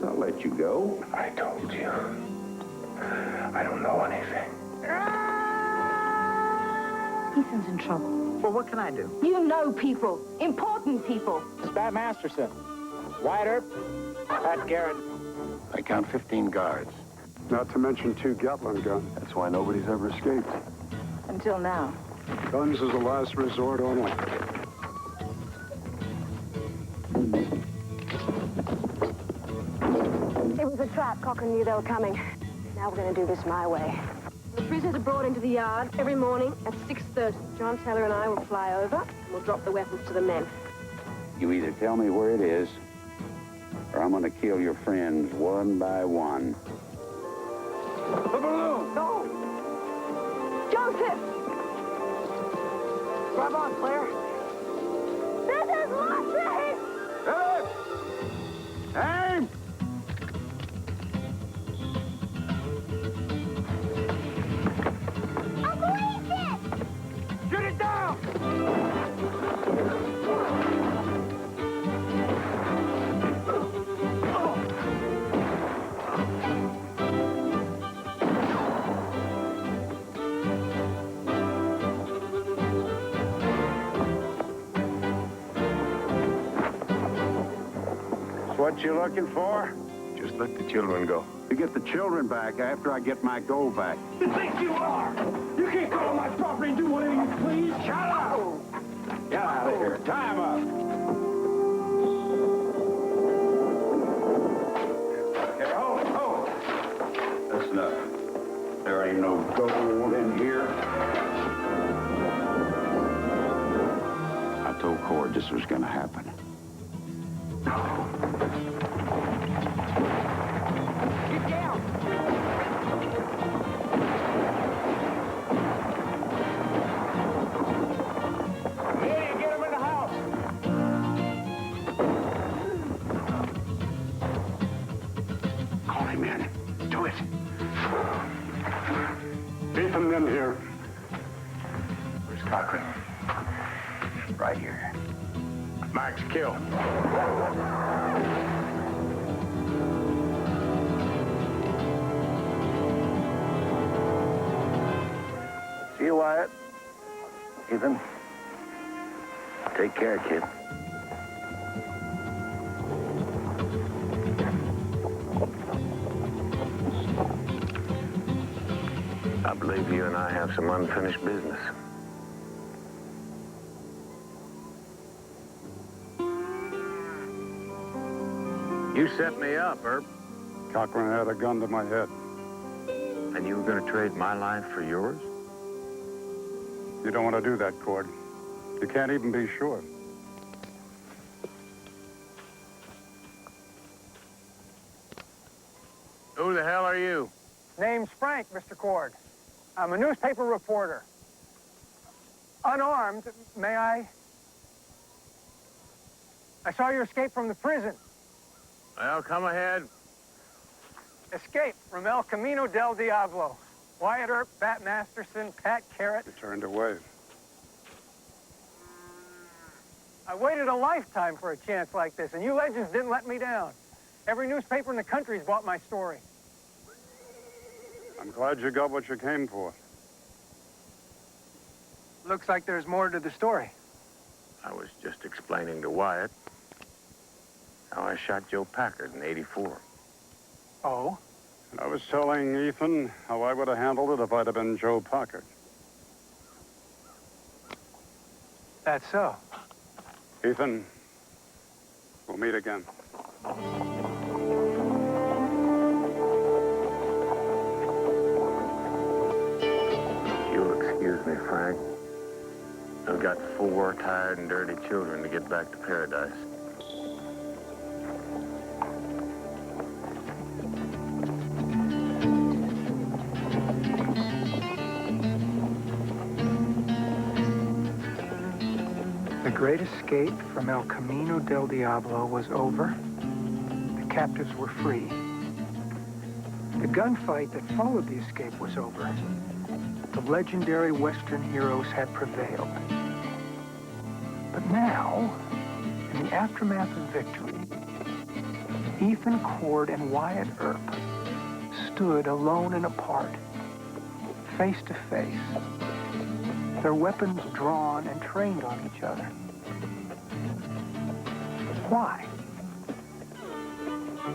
I'll let you go. I told you. I don't know anything. Ethan's in trouble. Well, what can I do? You know people. Important people. It's Bat Masterson. Wyatt Earp. Pat Garrett. I count 15 guards. Not to mention 2 Gatling guns. That's why nobody's ever escaped. Until now. Guns is a last resort only. It was a trap. Cochrane knew they were coming. Now we're going to do this my way. The prisoners are brought into the yard every morning at 6:30. John Taylor and I will fly over, and we'll drop the weapons to the men. You either tell me where it is, or I'm gonna kill your friends one by one. The balloon! No! Joseph! Grab on, Claire. This is my train! Aim! Shoot it down! What you looking for? Just let the children go. To get the children back after I get my gold back. You think you are? You can't go on my property and do whatever you please. Shut up! Get out of here. Time up. Okay, hold. That's enough. There ain't no gold in here. I told Cord this was gonna happen. Get down! Here, get him in the house! Call him in. Do it. Ethan, in here. Where's Cochrane? Right here. Max, kill. See you, Wyatt. Ethan. Take care, kid. I believe you and I have some unfinished business. You set me up, Herb, Cochrane had a gun to my head. and you were going to trade my life for yours? You don't want to do that, Cord. You can't even be sure. Who the hell are you? Name's Frank, Mr. Cord. I'm a newspaper reporter. Unarmed, may I? I saw your escape from the prison. Well, come ahead. Escape from El Camino del Diablo. Wyatt Earp, Bat Masterson, Pat Garrett. You turned away. I waited a lifetime for a chance like this, and you legends didn't let me down. Every newspaper in the country's bought my story. I'm glad you got what you came for. Looks like there's more to the story. I was just explaining to Wyatt how I shot Joe Packard in '84. Oh? And I was telling Ethan how I would have handled it if I'd have been Joe Packard. That's so. Ethan, we'll meet again. You'll excuse me, Frank. I've got 4 tired and dirty children to get back to paradise. The great escape from El Camino del Diablo was over. The captives were free. The gunfight that followed the escape was over. The legendary Western heroes had prevailed. But now, in the aftermath of victory, Ethan Cord and Wyatt Earp stood alone and apart, face to face, their weapons drawn and trained on each other. Why?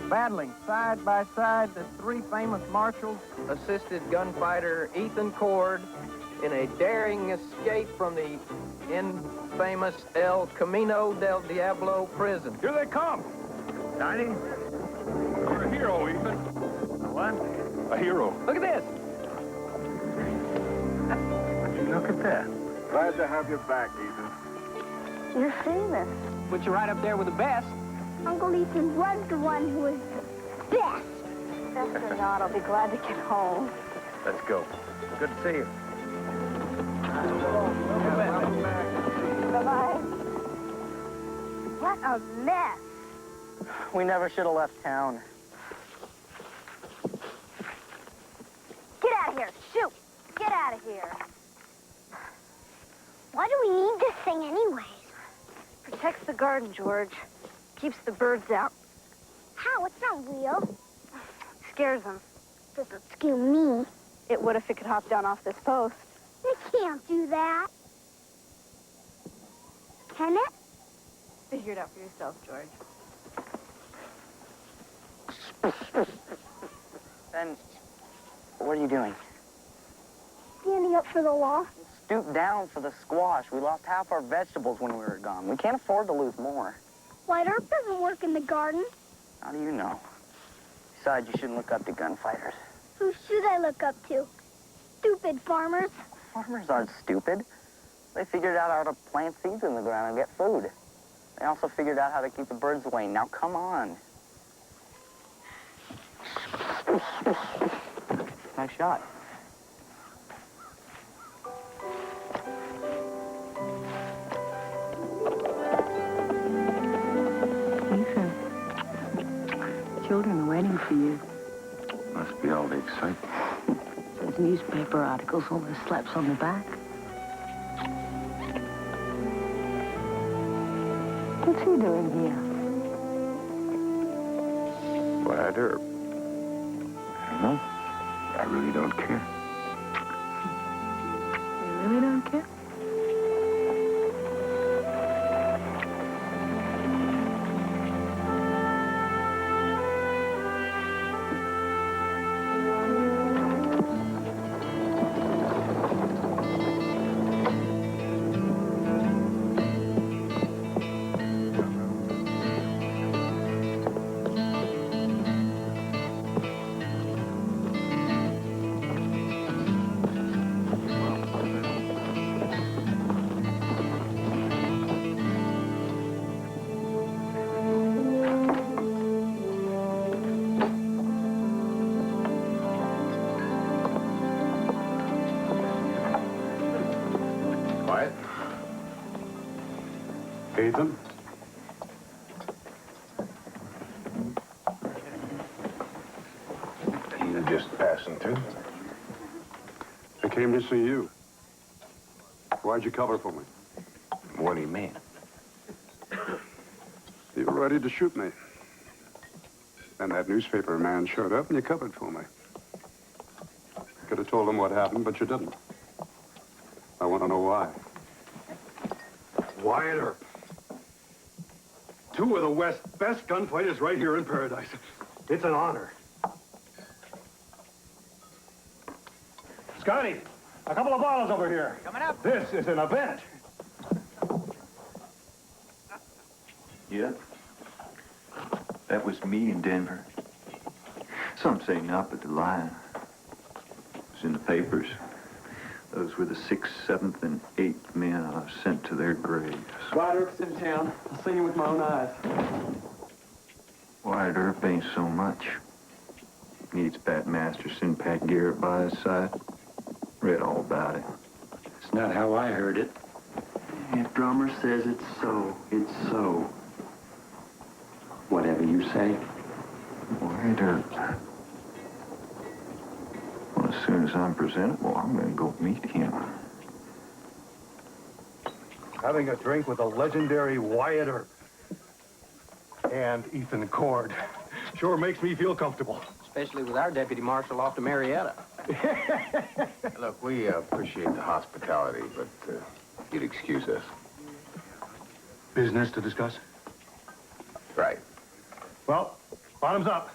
Battling side by side, the three famous marshals assisted gunfighter Ethan Cord in a daring escape from the infamous El Camino del Diablo prison. Here they come! Tiny? You're a hero, Ethan. What? A hero. Look at this. Look at that. Glad to have you back, Ethan. You're famous. Put you right up there with the best. Uncle Ethan was the one who was best. Best or not, I'll be glad to get home. Let's go. Good to see you. Bye-bye. What a mess. We never should have left town. Get out of here. Shoot. Get out of here. Why do we need this thing anyways? Protects the garden, George. Keeps the birds out. How? It's not real. Scares them. Doesn't scare me. It would if it could hop down off this post. It can't do that. Can it? Figure it out for yourself, George. Ben, what are you doing? Standing up for the law. Stoop down for the squash. We lost half our vegetables when we were gone. We can't afford to lose more. White Earp doesn't work in the garden. How do you know? Besides, you shouldn't look up to gunfighters. Who should I look up to? Stupid farmers. Farmers aren't stupid. They figured out how to plant seeds in the ground and get food. They also figured out how to keep the birds away. Now, come on. Nice shot. Ethan, children are waiting for you. Must be all the excitement. There's newspaper articles, all the slaps on the back. What's he doing here? Wyatt Earp. I don't know. I really don't care. You really don't care? Quiet. Ethan? You just passing through? I came to see you. Why'd you cover for me? What do you mean? You were ready to shoot me. Then that newspaper man showed up and you covered for me. Could have told him what happened, but you didn't. I want to know why. Wyatt Earp. Two of the West's best gunfighters right here in Paradise. It's an honor. Scotty, a couple of bottles over here. Coming up. This is an event. Yeah. That was me in Denver. Some say not, but the lie. It was in the papers. Those were the 6th, 7th, and 8th men I sent to their graves. Wyatt Earp's in town. I've seen him with my own eyes. Wyatt Earp ain't so much. Needs Pat Masterson, Pat Garrett by his side. Read all about it. It's not how I heard it. If Drummer says it's so, it's so. Whatever you say. Wyatt Earp. Well, as soon as I'm presentable, I'm gonna go meet him. Having a drink with the legendary Wyatt Earp. And Ethan Cord. Sure makes me feel comfortable. Especially with our deputy marshal off to Marietta. Look, we appreciate the hospitality, but you'd excuse us. Business to discuss? Right. Well, bottoms up.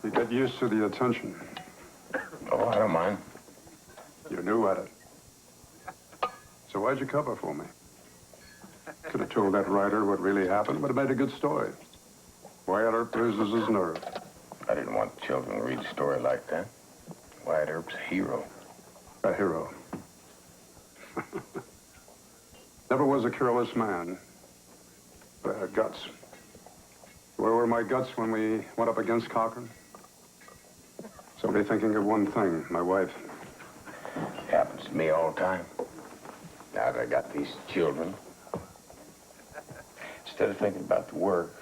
You get used to the attention. Oh, I don't mind. You're new at it. So why'd you cover for me? Could have told that writer what really happened, would have made a good story. Wyatt Earp loses his nerve. I didn't want the children to read a story like that. Wyatt Earp's a hero. A hero. Never was a careless man. But I had guts. Where were my guts when we went up against Cochran? Somebody thinking of one thing, my wife. Happens to me all the time. Now that I got these children, instead of thinking about the work,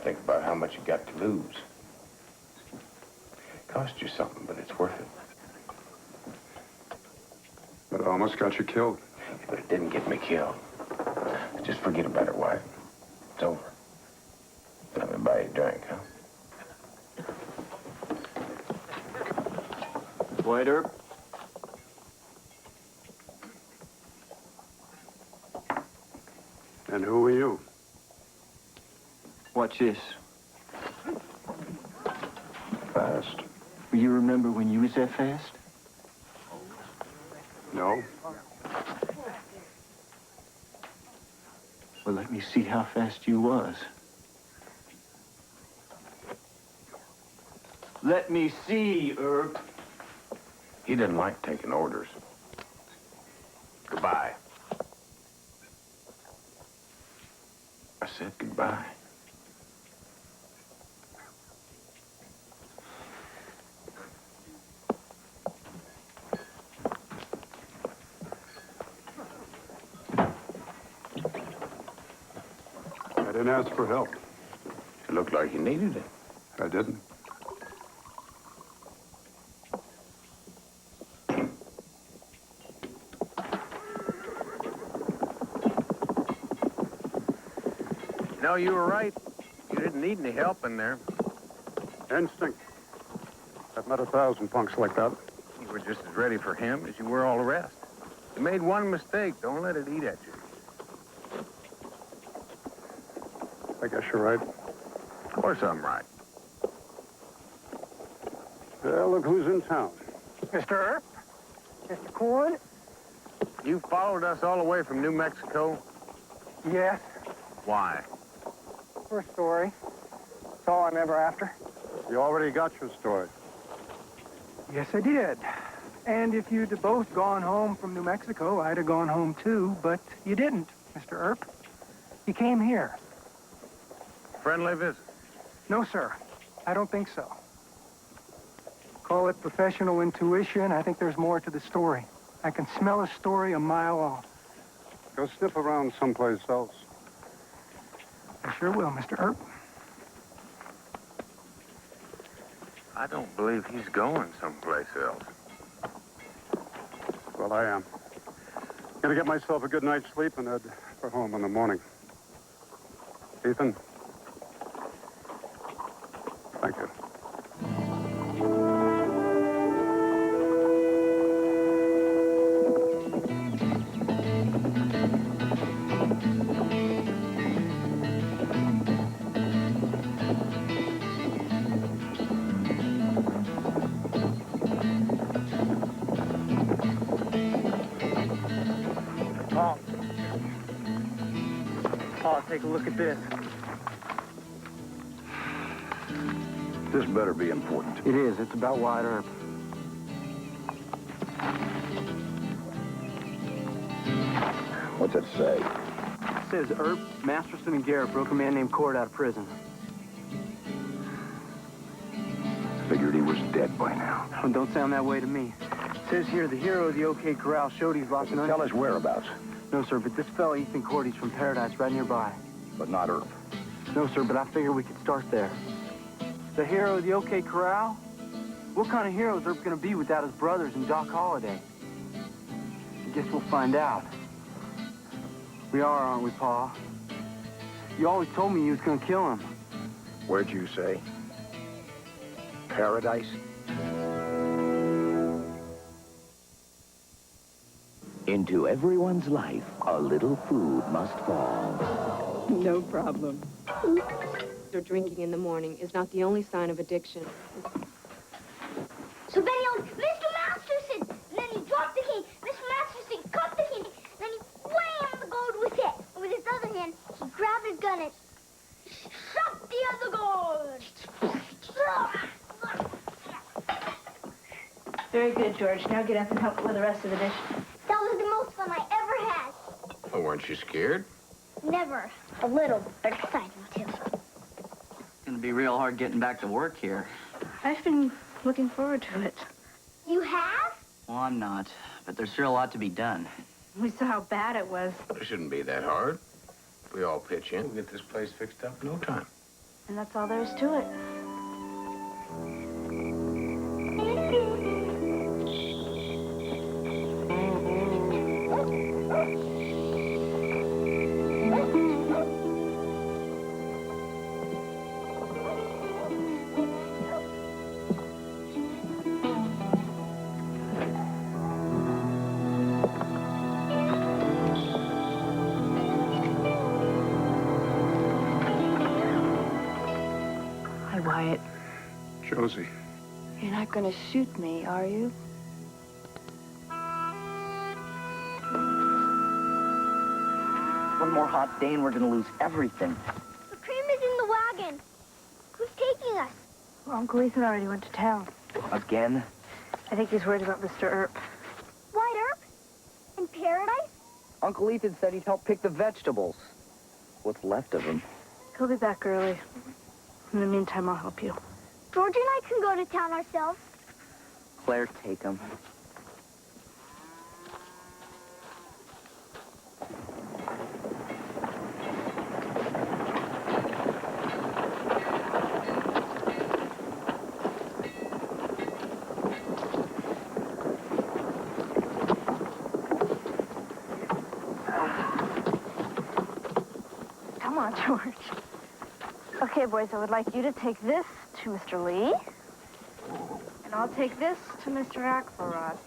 think about how much you got to lose. Cost you something, but it's worth it. But it almost got you killed. But it didn't get me killed. Just forget about it, Wyatt. It's over. Let me buy you a drink, huh? Wyatt Earp? And who are you? Watch this. Fast. You remember when you was that fast? No? Well, let me see how fast you was. Let me see, Earp. He didn't like taking orders. Goodbye. I said goodbye. I didn't ask for help. It looked like you needed it. I didn't. No, you were right. You didn't need any help in there. Instinct. I've met 1,000 punks like that. You were just as ready for him as you were all the rest. You made one mistake. Don't let it eat at you. I guess you're right. Of course I'm right. Well, look who's in town. Mr. Earp? Mr. Cord? You followed us all the way from New Mexico? Yes. Why? For a story. That's all I'm ever after. You already got your story. Yes, I did. And if you'd have both gone home from New Mexico, I'd have gone home too, but you didn't, Mr. Earp. You came here. Friendly visit? No, sir. I don't think so. Call it professional intuition. I think there's more to the story. I can smell a story a mile off. Go sniff around someplace else. I sure will, Mr. Earp. I don't believe he's going someplace else. Well, I am. Gonna get myself a good night's sleep and head for home in the morning. Ethan? Thank you. Paul, take a look at this. This better be important. It is. It's about Wyatt Earp. What's it say? It says Earp, Masterson, and Garrett broke a man named Cord out of prison. Figured he was dead by now. Oh, don't sound that way to me. It says here the hero of the OK Corral showed he's lost Doesn't tell us whereabouts, No, sir, but this fellow, Ethan Cord, he's from Paradise, right nearby. but not Earp. No, sir, but I figure we could start there. The hero of the OK Corral? What kind of hero is Earp gonna be without his brothers and Doc Holliday? I guess we'll find out. We are, aren't we, Pa? You always told me you was gonna kill him. Where'd you say? Paradise? Into everyone's life, a little food must fall. No problem. Or drinking in the morning is not the only sign of addiction. So then he yelled, Mr. Masterson! And then he dropped the cane. Mr. Masterson cut the cane. Then he whammed the gold with it. And with his other hand, he grabbed his gun and shot the other gold. Very good, George. Now get up and help with the rest of the dish. That was the most fun I ever had. Oh, weren't you scared? Never. A little, but exciting, too. It's gonna be real hard getting back to work here. I've been looking forward to it. You have? Well, I'm not, but there's sure a lot to be done. We saw how bad it was. It shouldn't be that hard. If we all pitch in, we'll get this place fixed up in no time. And that's all there is to it. Hi, Wyatt. Josie. You're not gonna shoot me, are you? One more hot day and we're gonna lose everything. The cream is in the wagon. Who's taking us? Well, Uncle Ethan already went to town. Again? I think he's worried about Mr. Earp. White Earp? In paradise? Uncle Ethan said he'd help pick the vegetables. What's left of him. He'll be back early. In the meantime, I'll help you. George and I can go to town ourselves. Claire, take him. Come on, George. Okay, boys, I would like you to take this to Mr. Lee. And I'll take this to Mr. Axelrod.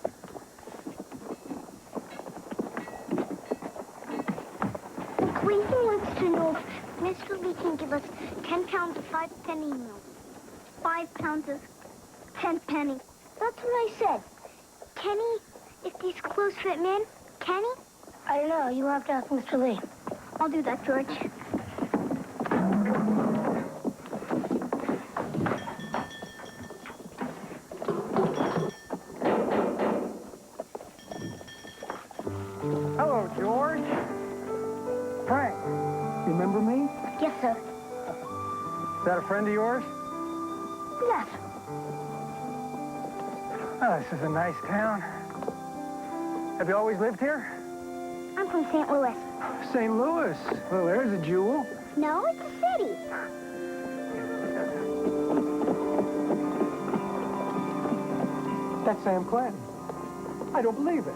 Clinton wants to know if Mr. Lee can give us 10 pounds of 5-penny meals. 5 pounds of 10 pennies. That's what I said. Can he, if these clothes fit me in, can he? I don't know. You'll have to ask Mr. Lee. I'll do that, George. Hello, George. Frank, you remember me? Yes, sir. Is that a friend of yours? Yes. Oh, this is a nice town. Have you always lived here? I'm from St. Louis. St. Louis. Well, there's a jewel. No, it's a city. That's Sam Clanton. I don't believe it.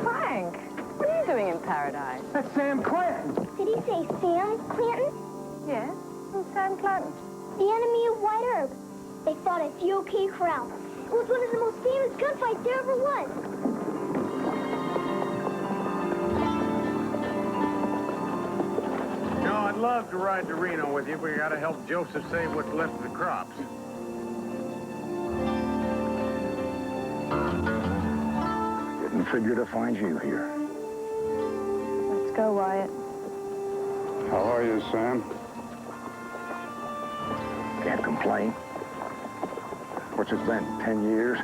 Frank, what are you doing in paradise? That's Sam Clanton. Did he say Sam Clanton? Yes, I'm Sam Clanton. The enemy of White Earp. They fought at GOK Corral. It was one of the most famous gunfights there ever was. You know, I'd love to ride to Reno with you, but we gotta help Joseph save what's left of the crops. Didn't figure to find you here. Let's go, Wyatt. How are you, Sam? Can't complain. What's it been, 10 years?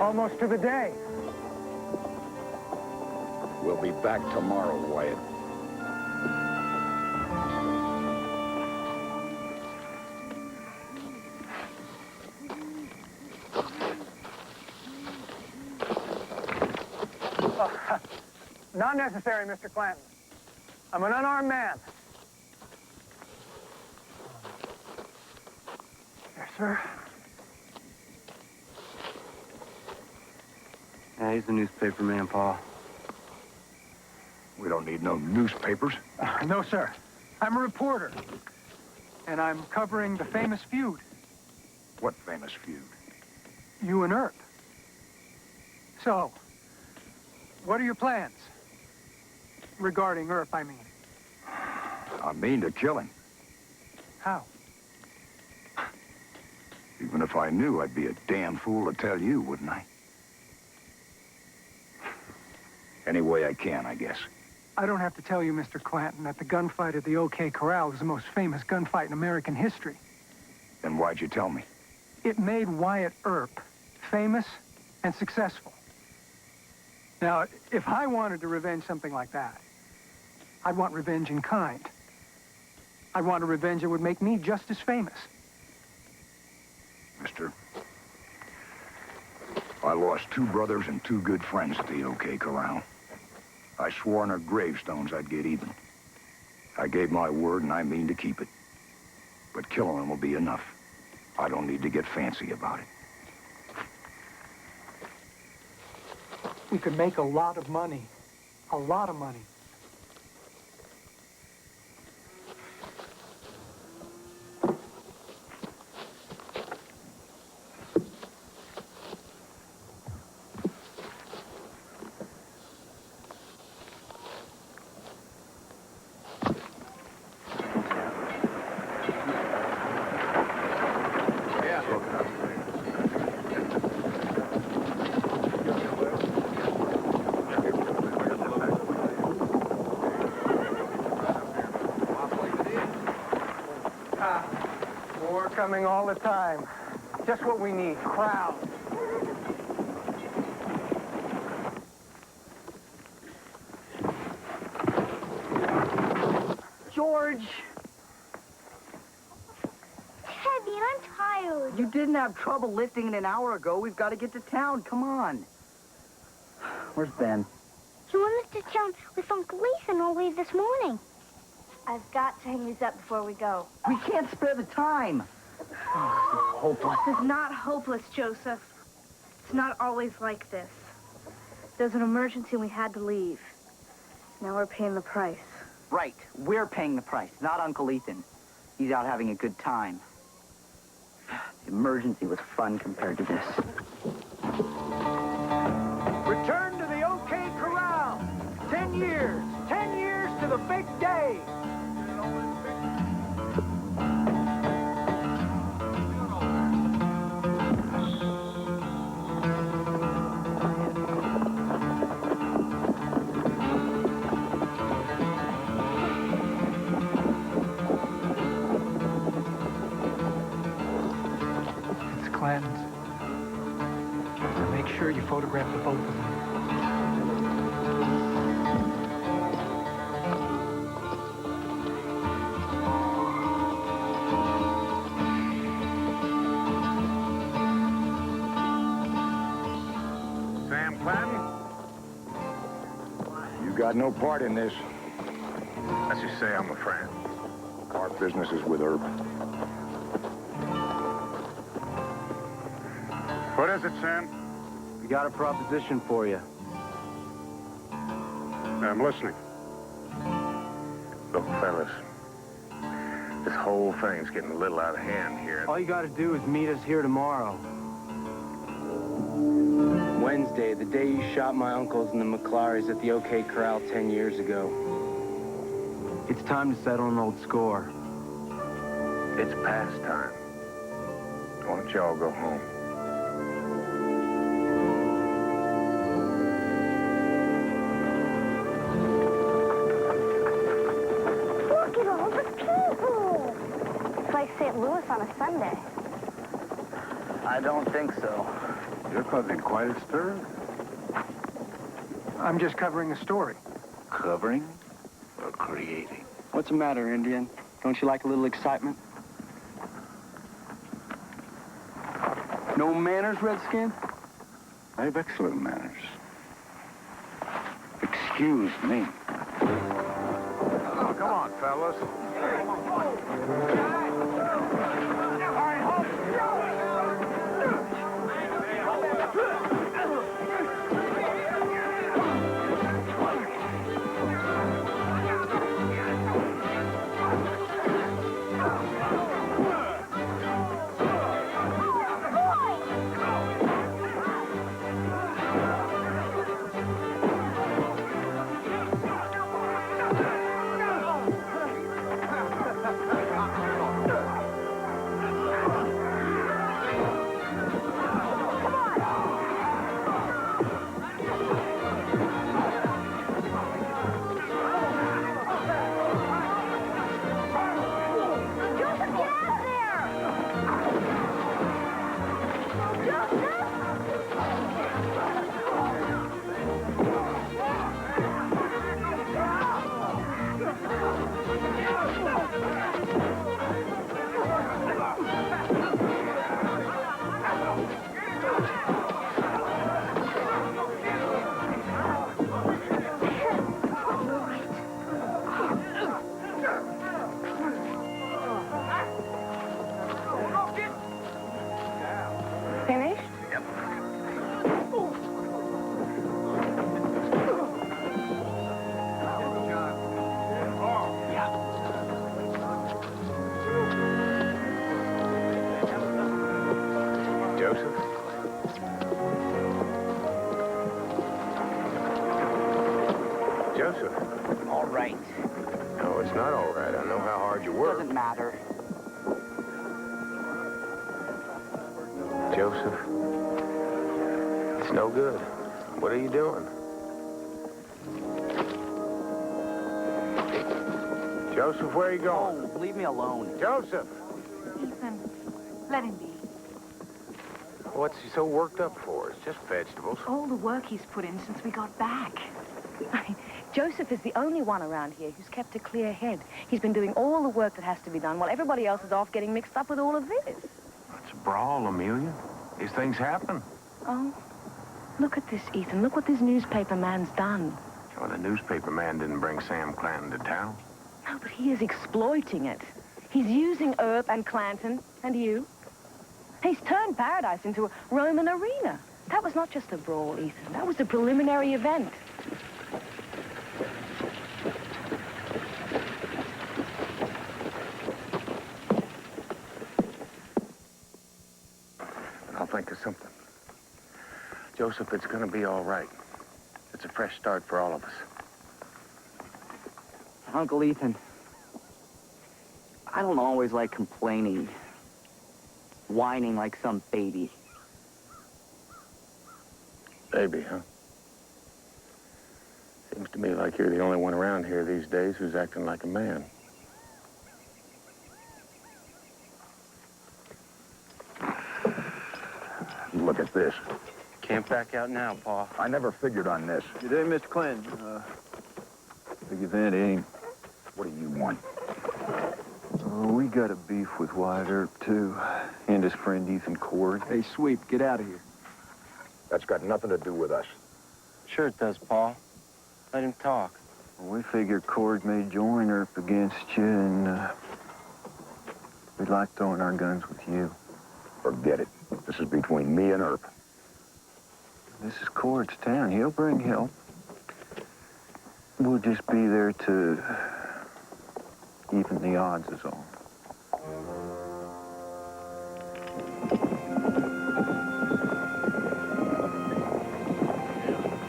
Almost to the day. We'll be back tomorrow, Wyatt. Not necessary, Mr. Clanton. I'm an unarmed man. Yes, sir. Yeah, he's the newspaper man, Pa. We don't need no newspapers. No, sir. I'm a reporter. And I'm covering the famous feud. What famous feud? You and Earp. So, what are your plans? Regarding Earp, I mean. I mean to kill him. How? Even if I knew, I'd be a damn fool to tell you, wouldn't I? Any way I can, I guess. I don't have to tell you, Mr. Clanton, that the gunfight at the OK Corral is the most famous gunfight in American history. Then why'd you tell me? It made Wyatt Earp famous and successful. Now, if I wanted to revenge something like that, I'd want revenge in kind. I'd want a revenge that would make me just as famous. Mister, I lost 2 brothers and 2 good friends at the OK Corral. I swore on their gravestones I'd get even. I gave my word, and I mean to keep it. But killing them will be enough. I don't need to get fancy about it. We could make a lot of money. A lot of money. More coming all the time. Just what we need, crowd. George! Heavy, I'm tired. You didn't have trouble lifting it an hour ago. We've got to get to town. Come on. Where's Ben? He went to town with Uncle Ethan all the way this morning. I've got to hang these up before we go. We can't spare the time. Oh, this is hopeless. This is not hopeless, Joseph. It's not always like this. There's an emergency and we had to leave. Now we're paying the price. Right. We're paying the price, not Uncle Ethan. He's out having a good time. The emergency was fun compared to this. Return to the OK Corral. 10 years. 10 years to the big day. It's Clanton's. So make sure you photograph the both of them. Sam Clanton? You got no part in this. Let's just say I'm a friend. Our business is with Herb. What is it, Sam? We got a proposition for you. I'm listening. Look, fellas, this whole thing's getting a little out of hand here. All you got to do is meet us here tomorrow. Wednesday, the day you shot my uncles and the McClarys at the OK Corral 10 years ago. It's time to settle an old score. It's past time. Why don't y'all go home? Look at all the people. It's like St. Louis on a Sunday. I don't think so. You're causing quite a stir. I'm just covering a story. Covering or creating? What's the matter, Indian? Don't you like a little excitement? No manners, Redskin? I have excellent manners. Excuse me. Oh, come on, fellas. All right. No, it's not all right. I know how hard you work. Doesn't matter. Joseph, it's no good. What are you doing? Joseph, where are you going? Oh, leave me alone. Joseph! Ethan, let him be. What's he so worked up for? It's just vegetables. All the work he's put in since we got back. Joseph is the only one around here who's kept a clear head. He's been doing all the work that has to be done while everybody else is off getting mixed up with all of this. It's a brawl, Amelia. These things happen. Oh, look at this, Ethan. Look what this newspaper man's done. Well, the newspaper man didn't bring Sam Clanton to town. No, but he is exploiting it. He's using Earp and Clanton and you. He's turned Paradise into a Roman arena. That was not just a brawl, Ethan. That was a preliminary event. I'll think of something. Joseph, it's going to be all right. It's a fresh start for all of us. Uncle Ethan, I don't always like complaining, whining like some baby. Baby, huh? Seems to me like you're the only one around here these days who's acting like a man. Look at this. Can't back out now, Pa. I never figured on this. Good day, Mr. Clinton. Big event, ain't? What do you want? We got a beef with Wyatt Earp, too. And his friend Ethan Cord. Hey, Sweep, get out of here. That's got nothing to do with us. Sure it does, Pa. Let him talk. We figured Cord may join Earp against you, and we'd like throwing our guns with you. Forget it. This is between me and Earp. This is Cord's town. He'll bring help. We'll just be there to even the odds is all.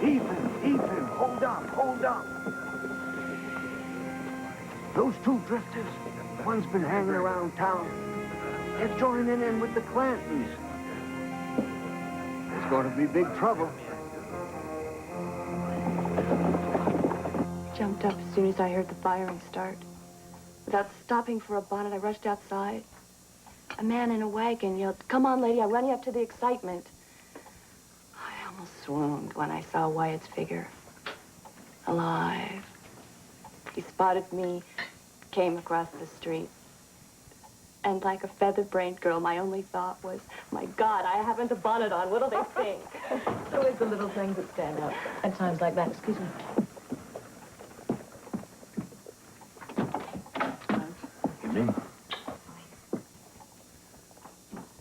Ethan, hold up. Those two drifters, one's been hanging around town. They're joining in with the Clantons. There's going to be big trouble. Jumped up as soon as I heard the firing start. Without stopping for a bonnet, I rushed outside. A man in a wagon yelled, "Come on, lady, I'll run you up to the excitement." I almost swooned when I saw Wyatt's figure. Alive. He spotted me, came across the street. And like a feather-brained girl, my only thought was, my God, I haven't a bonnet on. What'll they think? It's always the little things that stand out at times like that. Excuse me.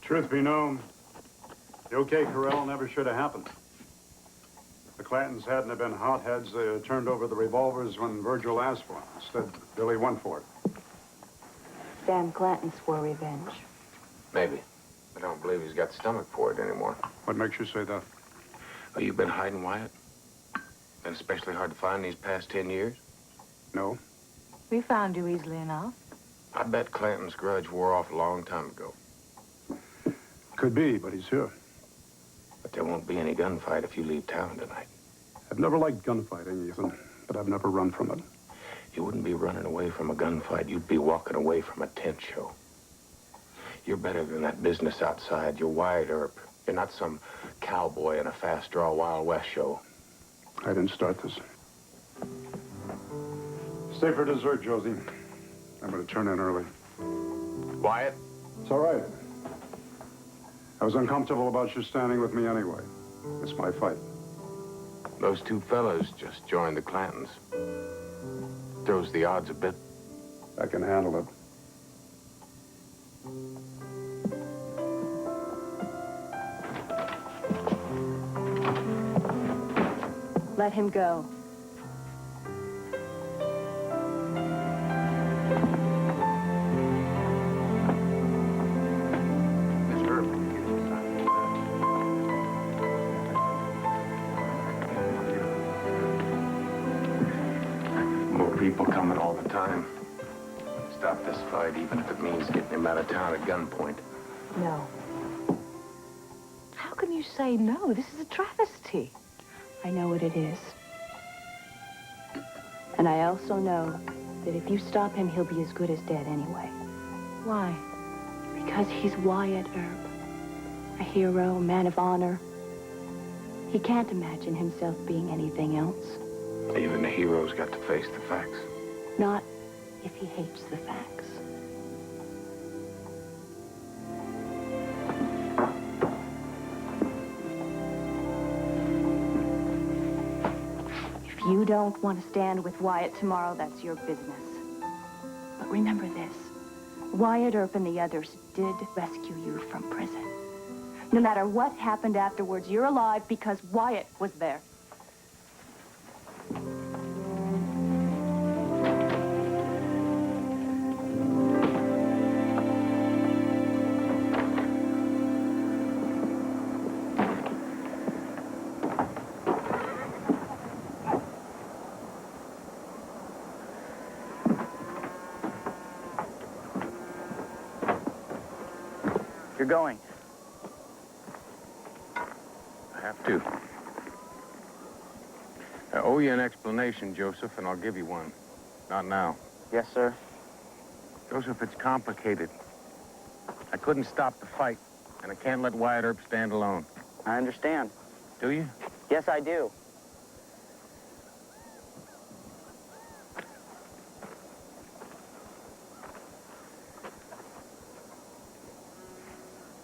Truth be known, the OK Corral never should have happened. The Clantons hadn't have been hotheads. They had turned over the revolvers when Virgil asked for them. Instead, Billy went for it. Sam Clanton swore revenge. Maybe. I don't believe he's got the stomach for it anymore. What makes you say that? Oh, you've been hiding Wyatt? Been especially hard to find these past 10 years? No. We found you easily enough. I bet Clanton's grudge wore off a long time ago. Could be, but he's here. But there won't be any gunfight if you leave town tonight. I've never liked gunfighting, Ethan, but I've never run from it. You wouldn't be running away from a gunfight. You'd be walking away from a tent show. You're better than that business outside. You're Wyatt Earp. You're not some cowboy in a fast-draw Wild West show. I didn't start this. Stay for dessert, Josie. I'm going to turn in early. Wyatt? It's all right. I was uncomfortable about you standing with me anyway. It's my fight. Those two fellas just joined the Clantons. Throws the odds a bit. I can handle it. Let him go. people coming all the time. Stop this fight, even if it means getting him out of town at gunpoint. No. How can you say no? This is a travesty. I know what it is. And I also know that if you stop him, he'll be as good as dead anyway. Why? Because he's Wyatt Earp. A hero, a man of honor. He can't imagine himself being anything else. Even the hero's got to face the facts. Not if he hates the facts. If you don't want to stand with Wyatt tomorrow, that's your business. But remember this. Wyatt Earp and the others did rescue you from prison. No matter what happened afterwards, you're alive because Wyatt was there. You're going. I have to. I owe you an explanation, Joseph, and I'll give you one. Not now. Yes, sir. Joseph, it's complicated. I couldn't stop the fight, and I can't let Wyatt Earp stand alone. I understand. Do you? Yes, I do.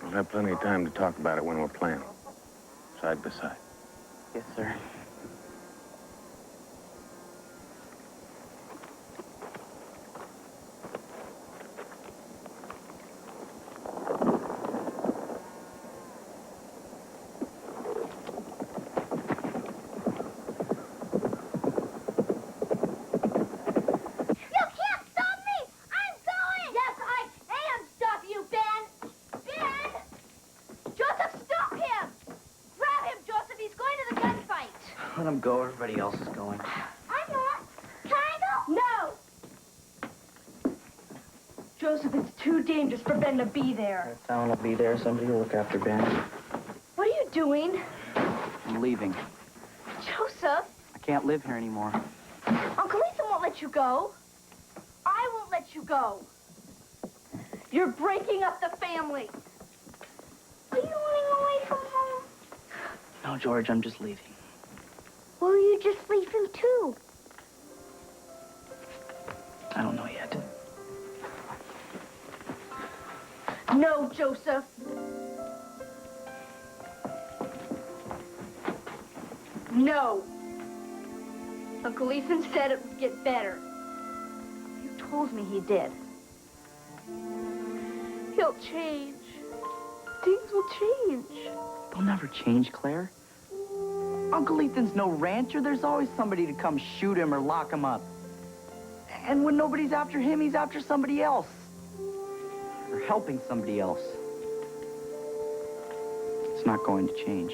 We'll have plenty of time to talk about it when we're playing. Side by side. Yes, sir. Let him go. Everybody else is going. I'm not. Can I go? No! Joseph, it's too dangerous for Ben to be there. Someone will be there. Somebody will look after Ben. What are you doing? I'm leaving. Joseph, I can't live here anymore. Uncle Ethan won't let you go. I won't let you go. You're breaking up the family. Are you running away from home? No, George, I'm just leaving. Will you just leave him too? I don't know yet. No, Joseph. No. Uncle Ethan said it would get better. You told me he did. He'll change. Things will change. They'll never change, Claire. Uncle Ethan's no rancher. There's always somebody to come shoot him or lock him up. And when nobody's after him, he's after somebody else. Or helping somebody else. It's not going to change.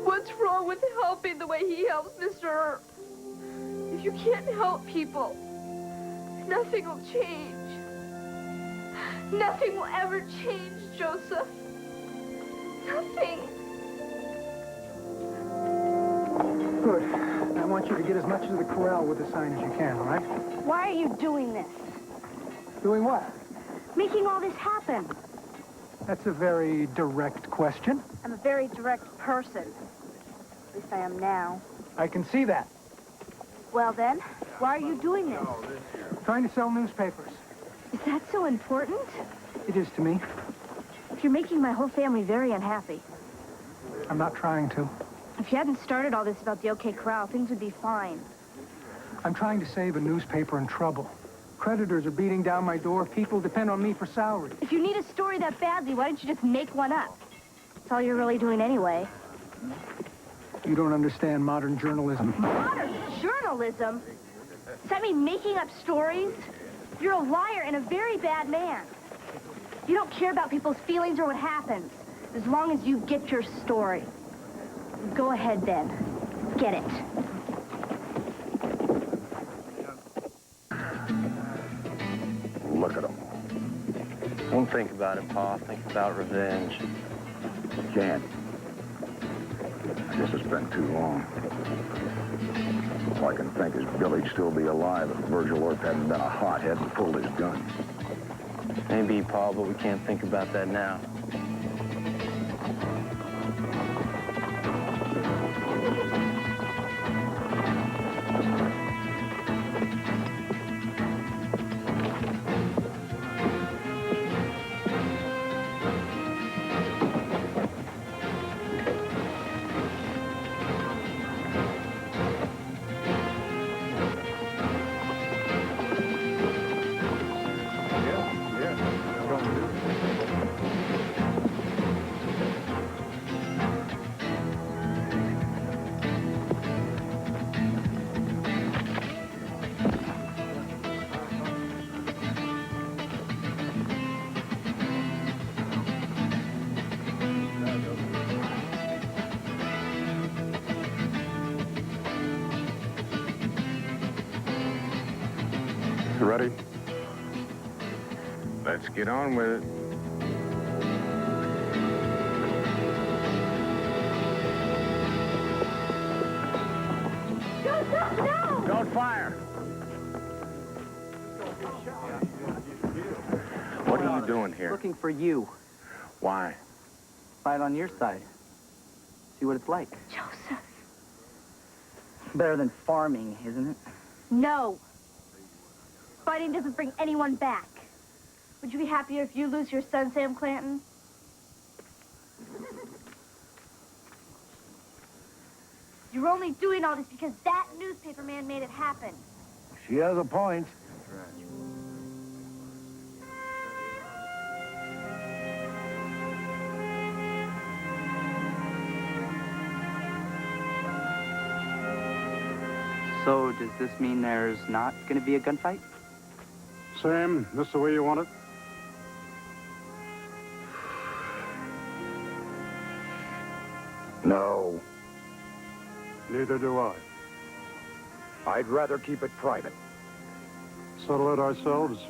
What's wrong with helping the way he helps Mr. Earp? If you can't help people, nothing will change. Nothing will ever change, Joseph. Nothing. Good. I want you to get as much of the corral with the sign as you can, all right? Why are you doing this? Doing what? Making all this happen. That's a very direct question. I'm a very direct person. At least I am now. I can see that. Well then, why are you doing this? Trying to sell newspapers. Is that so important? It is to me. You're making my whole family very unhappy. I'm not trying to. If you hadn't started all this about the OK Corral, things would be fine. I'm trying to save a newspaper in trouble. Creditors are beating down my door. People depend on me for salary. If you need a story that badly, why don't you just make one up? That's all you're really doing anyway. You don't understand modern journalism. Modern journalism? Does that mean making up stories? You're a liar and a very bad man. You don't care about people's feelings or what happens, as long as you get your story. Go ahead, then. Get it. Don't think about it, Pa. Think about revenge. Can't. I guess it's been too long. All I can think is Billy'd still be alive if Virgil Earp hadn't been a hothead and pulled his gun. Maybe, Pa, but we can't think about that now. You ready? Let's get on with it. No! Don't fire! What are you doing here? Looking for you. Why? Fight on your side. See what it's like. Joseph. Better than farming, isn't it? No. Fighting doesn't bring anyone back. Would you be happier if you lose your son, Sam Clanton? You're only doing all this because that newspaper man made it happen. She has a point. So, does this mean there's not going to be a gunfight? Sam, this the way you want it? No. Neither do I. I'd rather keep it private. Settle it ourselves?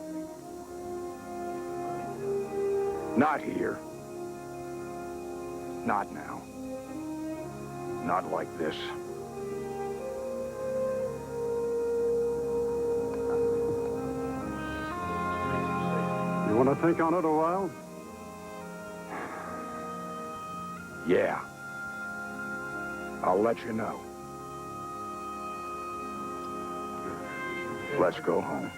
Not here. Not now. Not like this. You want to think on it a while? Yeah. I'll let you know. Let's go home.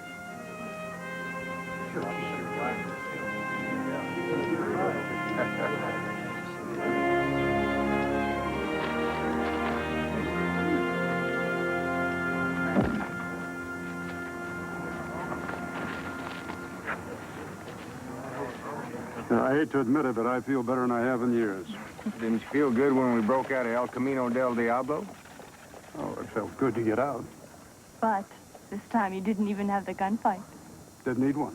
I hate to admit it, but I feel better than I have in years. Didn't you feel good when we broke out of El Camino del Diablo? Oh, it felt good to get out. But this time you didn't even have the gunfight. Didn't need one.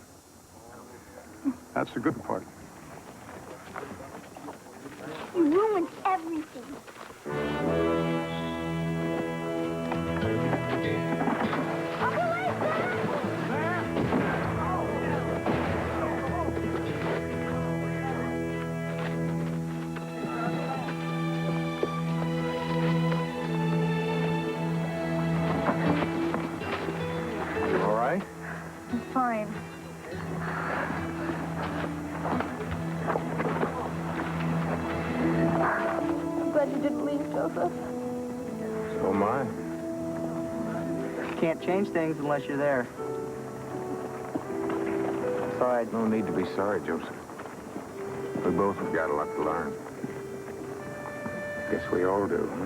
That's the good part. You ruined everything. All right? I'm fine. I'm glad you didn't leave, Joseph. So am I. Can't change things unless you're there. Sorry. No need to be sorry, Joseph. We both have got a lot to learn. Guess we all do, huh?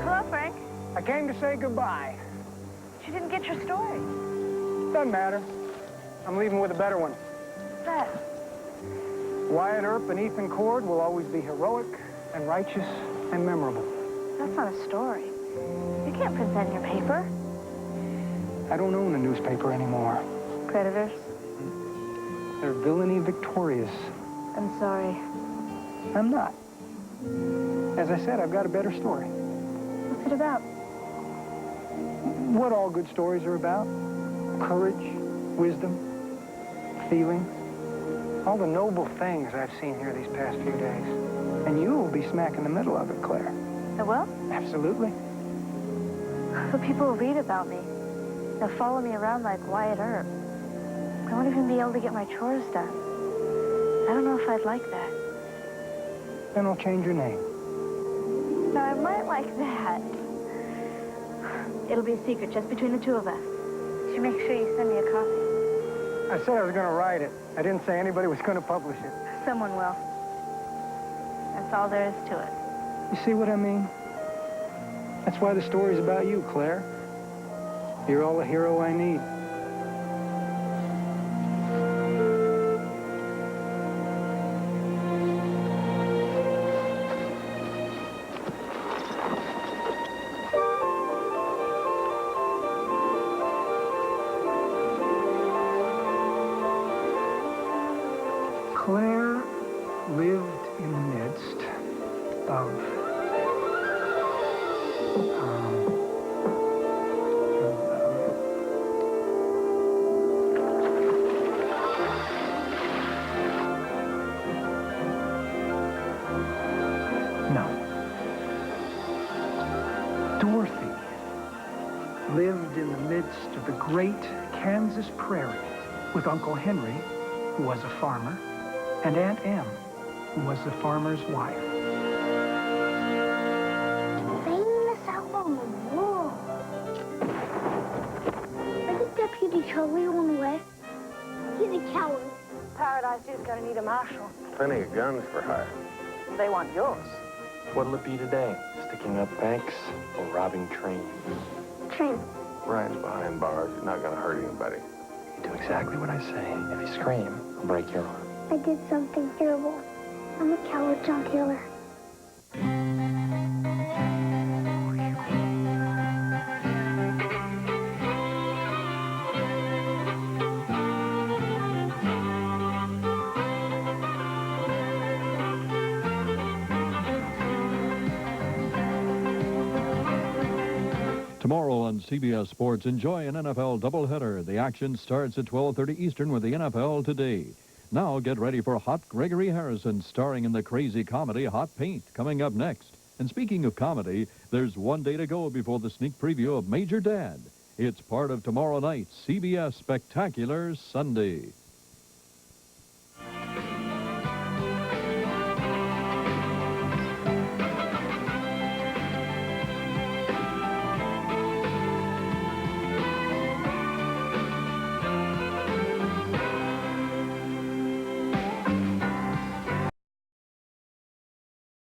Hello, Frank. I came to say goodbye. You didn't get your story. Doesn't matter. I'm leaving with a better one. What's that? Wyatt Earp and Ethan Cord will always be heroic and righteous and memorable. That's not a story. You can't print that in your paper. I don't own a newspaper anymore. Creditors? They're villainy victorious. I'm sorry. I'm not. As I said, I've got a better story. What's it about? What all good stories are about. Courage, wisdom, feelings. All the noble things I've seen here these past few days. And you will be smack in the middle of it, Claire. I will? Absolutely. The people will read about me. They'll follow me around like Wyatt Earp. I won't even be able to get my chores done. I don't know if I'd like that. Then I'll change your name. No, I might like that. It'll be a secret just between the two of us. You should make sure you send me a copy. I said I was going to write it. I didn't say anybody was going to publish it. Someone will. That's all there is to it. You see what I mean? That's why the story's about you, Claire. You're all the hero I need. Claire lived in the midst of Dorothy lived in the midst of the great Kansas prairie with Uncle Henry, who was a farmer, and Aunt Em, who was the farmer's wife. Famous outlaw in the world. Where did Deputy Charlie run away? He's a coward. Paradise is going to need a marshal. Plenty of guns for hire. They want yours. What'll it be today? Sticking up banks or robbing trains? Train. Ryan's behind bars. He's not going to hurt anybody. You do exactly what I say. If you scream, I'll break your arm. I did something terrible. I'm a coward, John Taylor. Tomorrow on CBS Sports, enjoy an NFL doubleheader. The action starts at 12:30 Eastern with the NFL Today. Now get ready for Hot Gregory Harrison starring in the crazy comedy Hot Paint coming up next. And speaking of comedy, there's one day to go before the sneak preview of Major Dad. It's part of tomorrow night's CBS Spectacular Sunday.